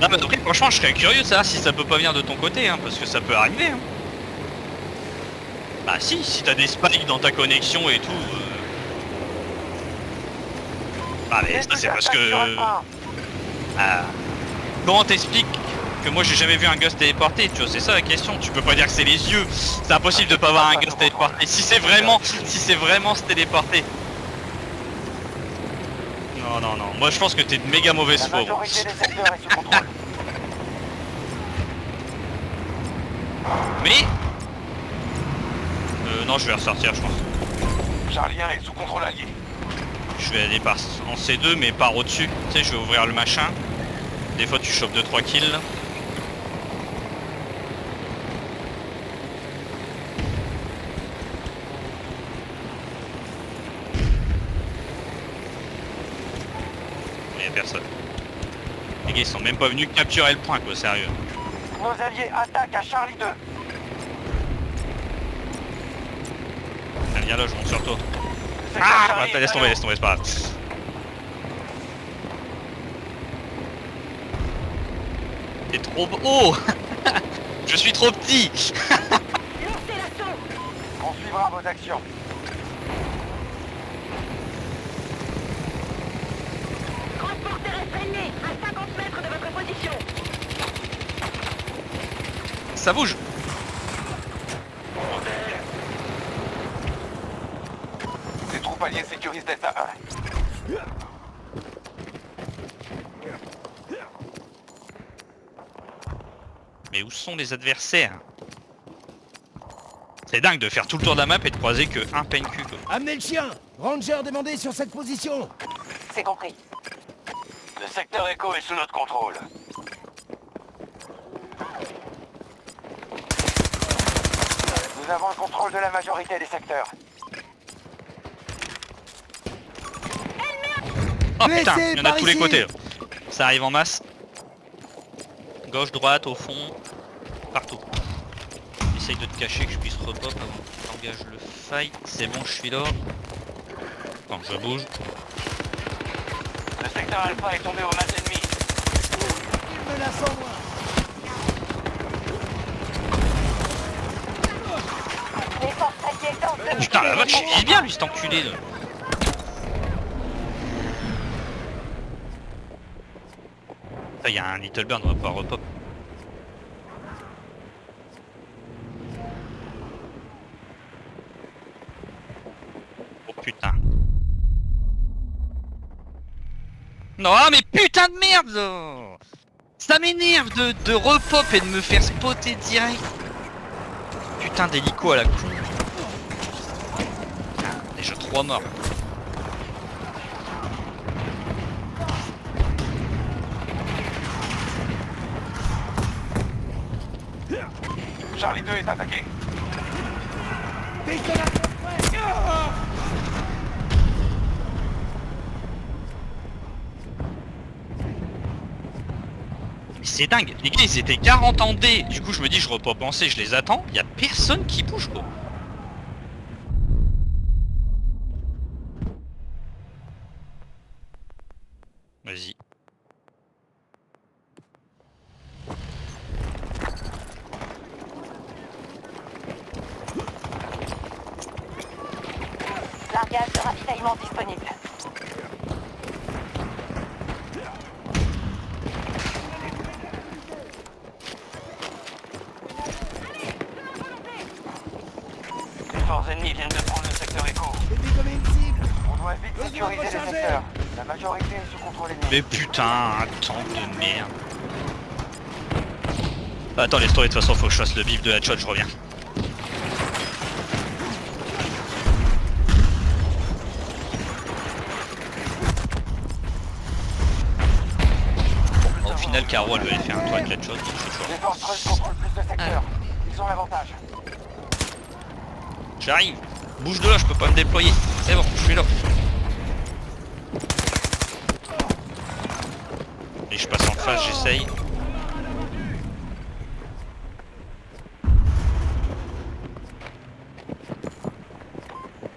Non mais après franchement je serais curieux de savoir si ça peut pas venir de ton côté hein, parce que ça peut arriver hein. Bah si t'as des spikes dans ta connexion et tout Bah mais ça c'est parce que... Comment t'expliques que moi j'ai jamais vu un ghost téléporté, tu vois, c'est ça la question, tu peux pas dire que c'est les yeux, c'est impossible de pas voir un ghost téléporté, si c'est vraiment se téléporter. Non, moi je pense que t'es de méga mauvaise foi. Mais... non, je vais ressortir, je pense. Charlie 1 est sous contrôle allié. Je vais aller en C2, mais par au-dessus. Tu sais, je vais ouvrir le machin. Des fois, tu chopes 2-3 kills. Il y a personne. Les gars, ils sont même pas venus capturer le point, quoi, sérieux. Nos alliés attaquent à Charlie 2. Tiens, viens là, je monte sur toi. Ah, laisse tomber, c'est pas grave. T'es trop... Oh je suis trop petit. On suivra vos actions. Transporteur ennemi à 50 mètres de votre position. Ça bouge. Les troupes alliées sécurisent Delta 1. Mais où sont les adversaires? C'est dingue de faire tout le tour de la map et de croiser que un PNQ quoi. Amenez le chien! Ranger demandé sur cette position! C'est compris. Le secteur Echo est sous notre contrôle. Nous avons le contrôle de la majorité des secteurs. Oh putain, Blessé, il y en a de par tous les ici. côtés là. Ça arrive en masse. Gauche, droite, au fond, partout. Essaye de te cacher que je puisse repop avant que t'engages le fight. C'est bon, je suis là. Attends, je bouge. Le secteur Alpha est tombé aux mains ennemies. Menace en moi! Les forces alliées tentent de... Putain la vache, il est bien lui cet enculé là. Il y a un Little Bird, on va pouvoir repop. Oh putain. Non mais putain de merde. Ça m'énerve de repop et de me faire spotter direct. Putain d'hélico à la con. Ah, déjà 3 morts. Charlie 2 est attaqué. Mais c'est dingue, les gars ils étaient 40 en D, du coup je me dis je repop en C, je les attends, y a personne qui bouge quoi. Vas-y. Largage de ravitaillement disponible. Les forces ennemies viennent de prendre le secteur Echo. C'était comme une cible! On doit vite sécuriser les secteurs. La majorité est sous contrôle ennemi. Mais putain, un tank de merde. Attends les stories, de toute façon faut que je fasse le bif de la shot, je reviens. Au final Caro elle va aller faire un tour avec la shot, donc je suis chaud. Les forces russes contrôlent plus de secteurs. Ils ont l'avantage. J'arrive. Bouge de là, je peux pas me déployer. C'est bon, je suis là. Et je passe en face, j'essaye.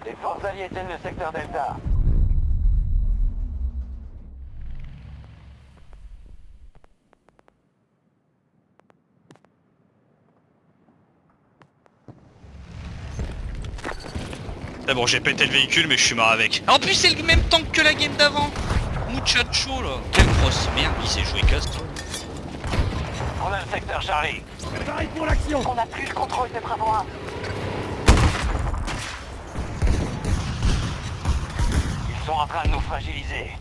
Les forces alliées tiennent le secteur Delta. Mais bon, j'ai pété le véhicule, mais je suis mort avec. En plus, c'est le même tank que la game d'avant. Muchacho là. Quelle grosse merde, il s'est joué casse. On a le secteur Charlie. Pareil pour l'action. On n'a plus le contrôle de Bravo 1. Ils sont en train de nous fragiliser.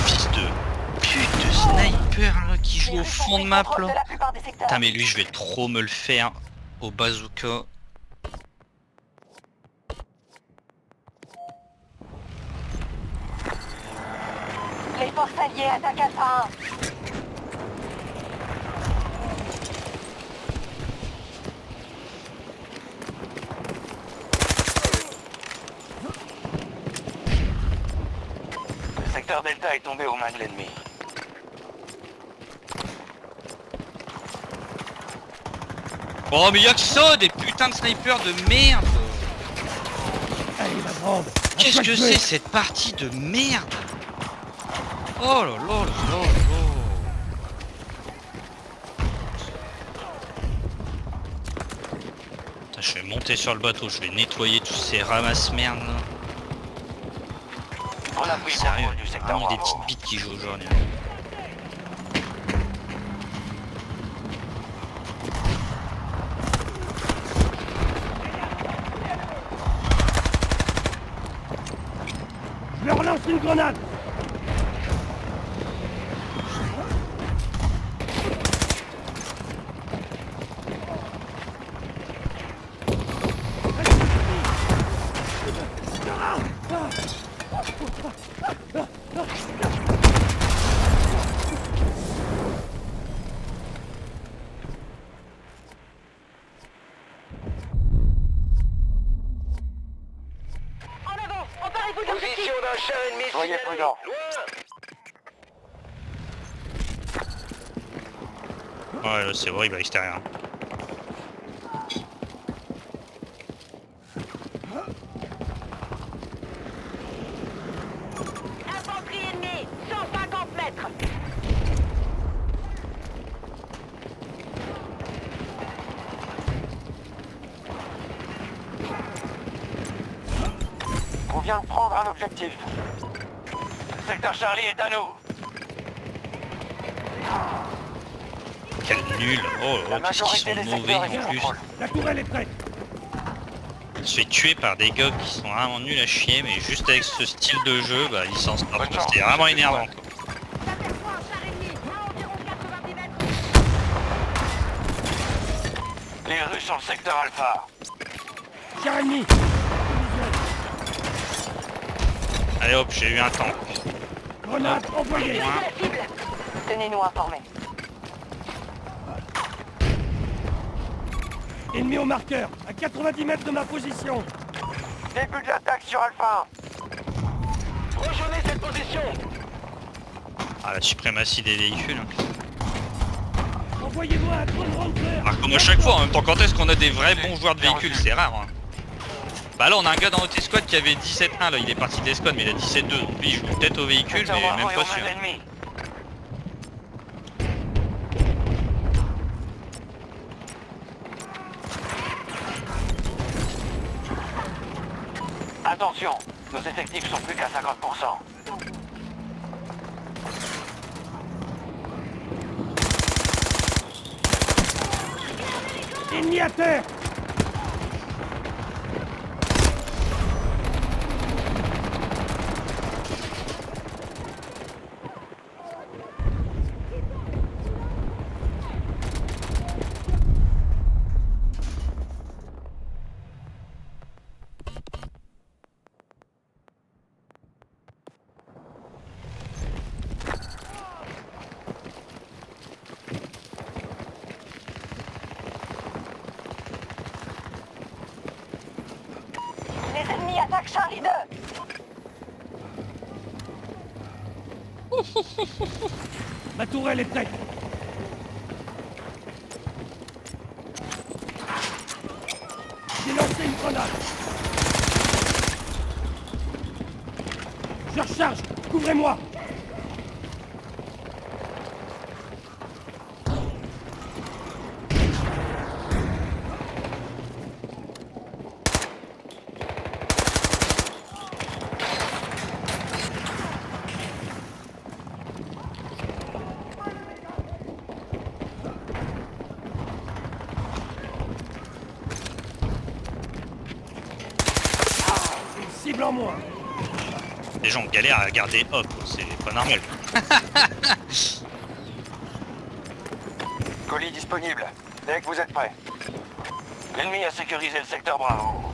Fils de pute de sniper là qui joue Les au Russes ont fond de pris map contrôle là. de la plupart des secteurs. Putain mais lui je vais trop me le faire au bazooka. Les forces alliées attaquent Alpha 1. Le secteur Delta est tombé aux mains de l'ennemi. Oh mais y'a que ça, des putains de snipers de merde. Allez, ma grande. Qu'est-ce que Attaque-le. c'est cette partie de merde? Oh là là là là là. Putain, je vais monter sur le bateau, je vais nettoyer tous ces ramasses-merdes là. On a pris le Sérieux, contrôle du secteur vraiment des Bravo. petites bites qui jouent aujourd'hui. Je leur lance une grenade. En avant, emparez-vous de l'objectif. Position d'un char ennemi. Soyez prudents. Ouais, là, c'est horrible à l'extérieur. Infanterie ennemie, 150 mètres. On vient de prendre un objectif. Le secteur Charlie est à nous. Quel nul. Oh La là, qu'est-ce qu'ils majorité sont des mauvais secteurs est en sous plus. contrôle. La tourelle est prête. On se fait tuer par des gars qui sont vraiment nuls à chier, mais juste avec ce style de jeu, bah ils s'en sortent. Bonne chance. C'était vraiment énervant. J'aperçois un char ennemi, à environ 90 mètres. Les Russes sont le secteur Alpha. Char ennemi. Allez hop, j'ai eu un tank. Grenade envoyée. Visez la cible. Tenez-nous informés. Ennemi au marqueur, à 90 mètres de ma position. Début de l'attaque sur Alpha 1. Rejoignez cette position. Ah la suprématie des véhicules. Envoyez-moi un drone Ranger. Alors comme à chaque fois, en même temps, quand est-ce qu'on a des vrais bons joueurs de véhicules? C'est rare. Hein. Bah là on a un gars dans notre escouade qui avait 17-1 là, il est parti de l'escouade mais il a 17-2, donc lui il joue peut-être au véhicule Secteur mais Bravo même est pas aux mains sûr. de l'ennemi. Attention, nos effectifs sont plus qu'à 50%. Ennemi à terre. Les ennemis attaquent Charlie 2. Ma tourelle est prête. J'ai lancé une grenade. Je recharge. Couvrez-moi. cible en moins. Les gens galèrent à garder hop, c'est pas normal. Colis disponible. Dès que vous êtes prêts. L'ennemi a sécurisé le secteur Bravo.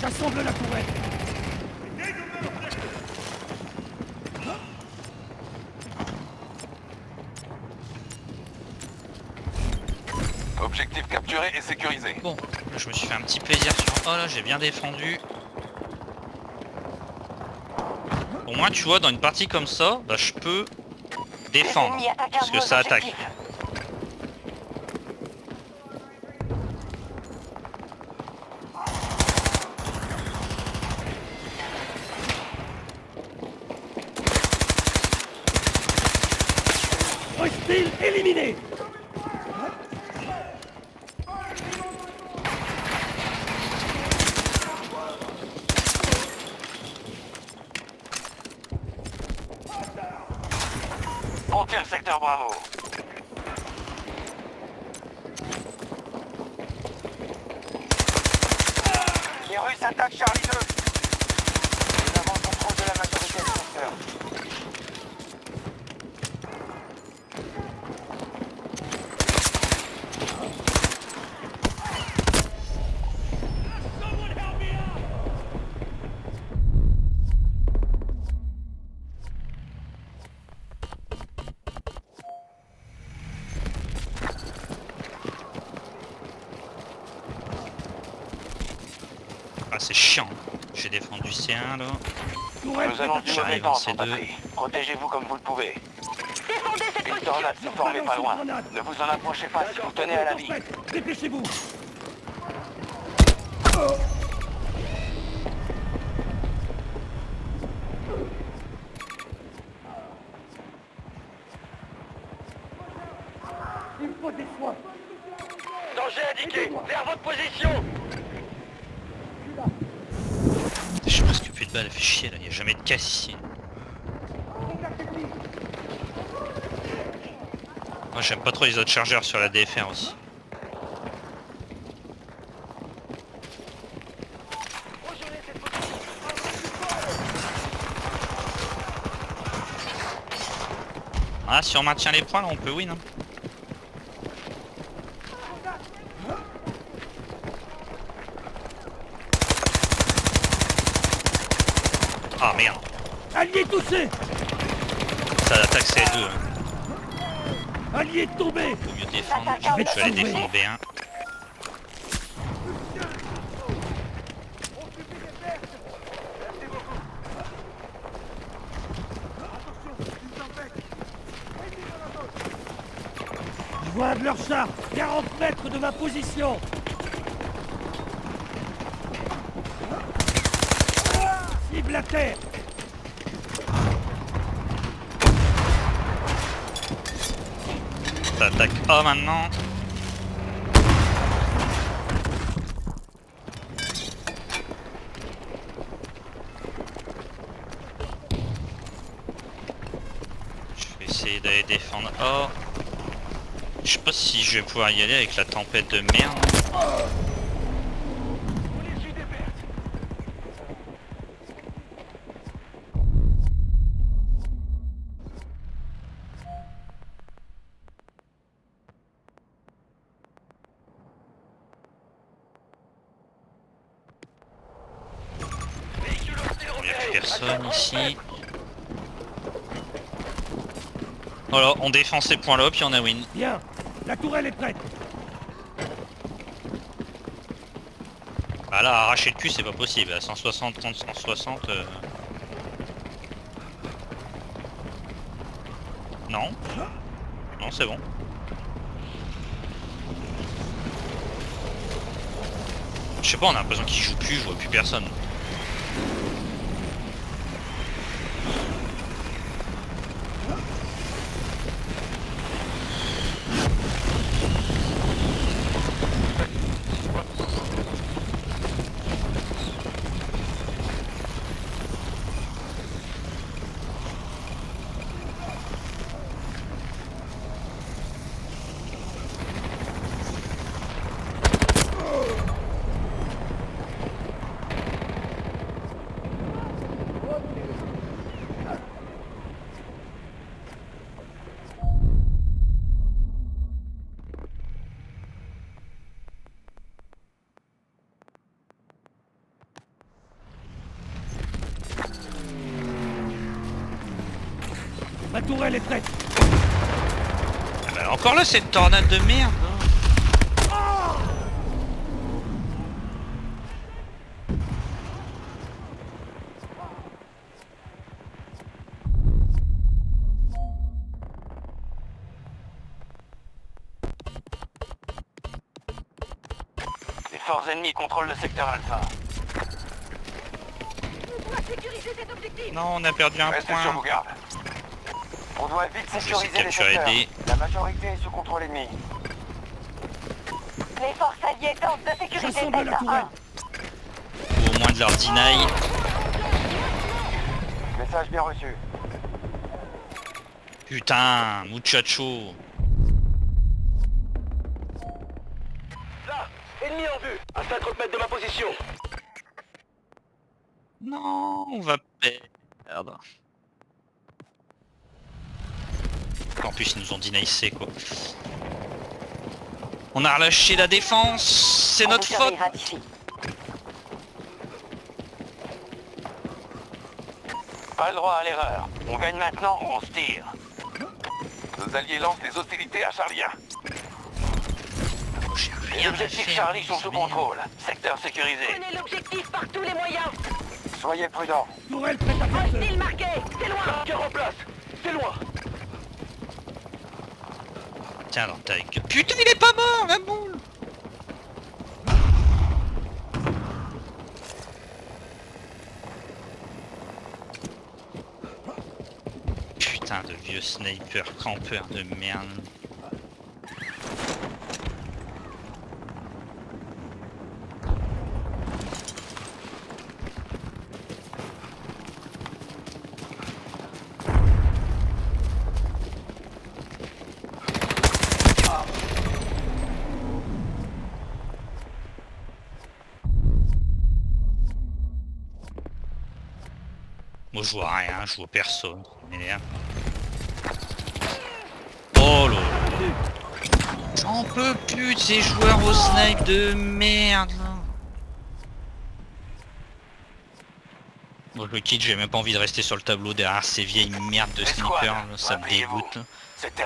J'assemble la tourelle. Objectif capturé et sécurisé. Bon, là, je me suis fait un petit plaisir sur... Oh là, j'ai bien défendu. Au moins, tu vois, dans une partie comme ça, bah, je peux défendre. Les ennemis attaquent un Parce que de ça nos attaque. objectifs. Hostile éliminé. On tire le secteur Bravo. Les Russes attaquent Charlie 2. Nous avons le contrôle de la majorité du secteur. Ah, c'est chiant. J'ai défendu C1 là. Tourelle Nous allons du mauvais J'arrive temps, en sans C2. batterie. Protégez-vous comme vous le pouvez. Défendez cette Une position. tornade s'est formée pas loin. Ne vous en approchez pas si vous tenez à la vie. Dépêchez-vous. Il me faut des soins. Danger indiqué. Vers votre position. J'ai presque plus de balles, elle fait chier là, y a jamais de casse ici. Moi j'aime pas trop les autres chargeurs sur la DFR aussi. Ah, si on maintient les points là on peut win hein. Ah merde, Allié touché. ça attaque C2 hein. Allié tombé. Faut mieux défendre, Je vais te je vais aller sauver. défendre B1. Je vois un de leurs chars. 40 mètres de ma position. Cible à terre. Ça attaque A maintenant. Je vais essayer d'aller défendre A. Je sais pas si je vais pouvoir y aller avec la tempête de merde. Il n'y a plus personne ici. Voilà, on défend ces points là puis on a win. Bien. La tourelle est prête. Ah là, arracher le cul c'est pas possible. À 160 contre 160... Non. Non, c'est bon. Je sais pas, on a l'impression qu'il joue plus, je vois plus personne. tourelle est prête. Ah bah, encore là cette tornade de merde. Les forces ennemies contrôlent le secteur Alpha. On doit sécuriser cet objectif. Non, on a perdu un Restez sur vos point. gardes. On doit vite Je sécuriser sais les capturer secteurs. des- La majorité est sous contrôle ennemi. Les forces alliées tentent de sécuriser J'assemble la Delta tourelle. 1. Ou au moins de leur deny. Message bien reçu. Putain, muchacho. Là, ennemi en vue, à 50 mètres de ma position. Non, on va perdre. En plus ils nous ont deny C quoi. On a relâché la défense, c'est notre faute. Pas le droit à l'erreur. On gagne maintenant, on se tire. Nos alliés lancent des hostilités à Charlie 1. J'ai Les rien à objectifs faire, Charlie sont sous merde. contrôle. Secteur sécurisé. Prenez l'objectif par tous les moyens. Soyez prudents. Tourelle prête à percer. Hostile marqué. C'est loin. Marqueur en place. C'est loin. Tiens dans ta gueule. Putain il est pas mort la boule. Putain de vieux sniper campeur de merde. Moi je vois rien, je vois personne. Merde. Oh là là. J'en peux plus de ces joueurs au snipe de merde là. Moi je quitte, j'ai même pas envie de rester sur le tableau derrière ces vieilles merdes de Escouade, snipers, là, ça me rappelez-vous. dégoûte. C'était